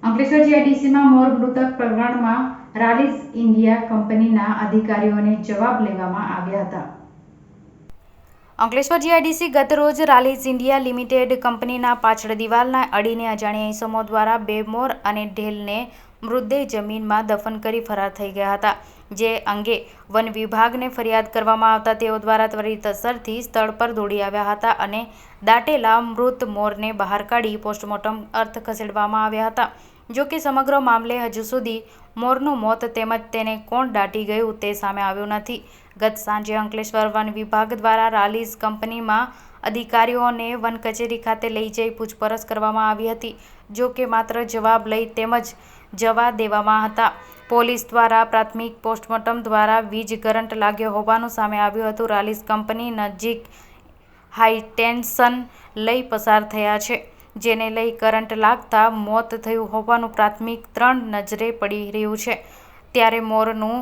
અંકલેશ્વર જીઆઈડીસીમાં મોર મૃતક પ્રકરણમાં રાલિસ ઇન્ડિયા કંપનીના અધિકારીઓને જવાબ લેવામાં આવ્યા હતા। અંકલેશ્વર જીઆઈડીસી ગતરોજ રાલિસ ઇન્ડિયા લિમિટેડ કંપનીના પાછળ દિવાલના અડીને અજાણ્યા ઇસમો દ્વારા 2 મોર અને ઢેલને મૃતદેહ જમીનમાં દફન કરી ફરાર થઈ ગયા હતા, જે અંગે વન વિભાગને ફરિયાદ કરવામાં આવતા તેઓ દ્વારા ત્વરિત અસરથી સ્થળ પર દોડી આવ્યા હતા અને દાટેલા મૃત મોરને બહાર કાઢી પોસ્ટમોર્ટમ અર્થે ખસેડવામાં આવ્યા હતા। જો કે સમગ્ર મામલે હજુ સુધી મોરનું મોત તેમજ તેને કોણ દાટી ગયું તે સામે આવ્યું નથી। ગત સાંજે અંકલેશ્વર વન વિભાગ દ્વારા રાલિસ કંપનીમાં અધિકારીઓને વન કચેરી ખાતે લઈ જઈ પૂછપરછ કરવામાં આવી હતી, જો કે માત્ર જવાબ લઈ તેમજ જવા દેવામાં હતા। પોલીસ દ્વારા પ્રાથમિક પોસ્ટમોર્ટમ દ્વારા વીજ કરંટ લાગ્યો હોવાનું સામે આવ્યું હતું। રાલિસ કંપની નજીક હાઈટેન્શન લઈ પસાર થયા છે, જેને લઈ કરંટ લાગતા મોત થયું હોવાનું પ્રાથમિક 3 નજરે પડી રહ્યું છે। ત્યારે મોરનું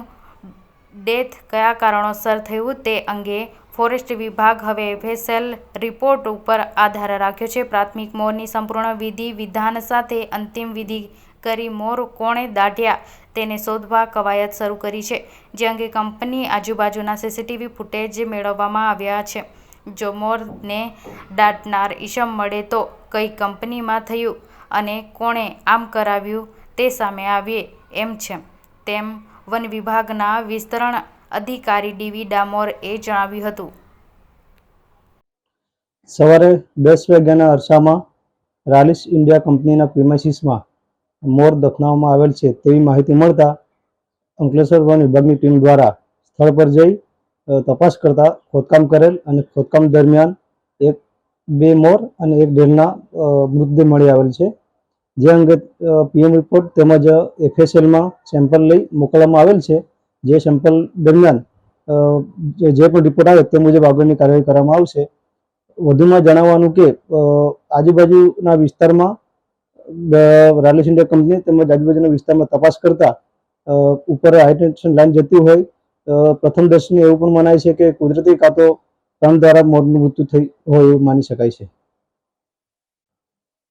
ડેથ કયા કારણોસર થયું તે અંગે ફોરેસ્ટ વિભાગ હવે એફએસએલ રિપોર્ટ ઉપર આધાર રાખ્યો છે। પ્રાથમિક મોરની સંપૂર્ણ વિધિ વિધાન સાથે અંતિમ વિધિ કરી મોર કોણે દાટ્યા તેને શોધવા કવાયત શરૂ કરી છે, જે અંગે કંપની આજુબાજુના સીસીટીવી ફૂટેજ મેળવવામાં આવ્યા છે। જો મોરને દાટનાર ઈસમ મળે તો કઈ કંપનીમાં થયું અને કોણે આમ કરાવ્યું તે સામે આવે એમ છે, તેમ વન વિભાગના વિસ્તરણ અધિકારી ડીવી ડામોરે જણાવ્યું હતું। સવારે 10 વાગ્યાના અરસામાં રાલિસ ઇન્ડિયા કંપનીના પ્રિમાઇસીસમાં મોર દફનાવવામાં આવેલ છે તેવી માહિતી મળતા અંકલેશ્વર વન વિભાગની ટીમ દ્વારા સ્થળ પર જઈ તપાસ કરતા ખોદકામ કરેલ અને ખોદકામ દરમિયાન 2 મોર અને 1 ઢેલના મૃતદેહ મળી આવેલ છે, જે અંગે પીએમ રિપોર્ટ તેમજ એફએસએલમાં સેમ્પલ લઈ મોકલવામાં આવેલ છે। જે સેમ્પલ દરમિયાન જે પણ રિપોર્ટ આવે તે મુજબ આગળની કાર્યવાહી કરવામાં આવશે। વધુમાં જણાવવાનું કે આજુબાજુના વિસ્તારમાં રાલિસ ઇન્ડિયા કંપની તેમજ આજુબાજુના વિસ્તારમાં તપાસ કરતા ઉપર હાઈટેન્શન લાઈન જતી હોય પ્રથમ દ્રષ્ટિએ એવું પણ મનાય છે કે કુદરતી કાં તો પ્રાણ દ્વારા મોતનું મૃત્યુ થઈ હોય એવું માની શકાય છે।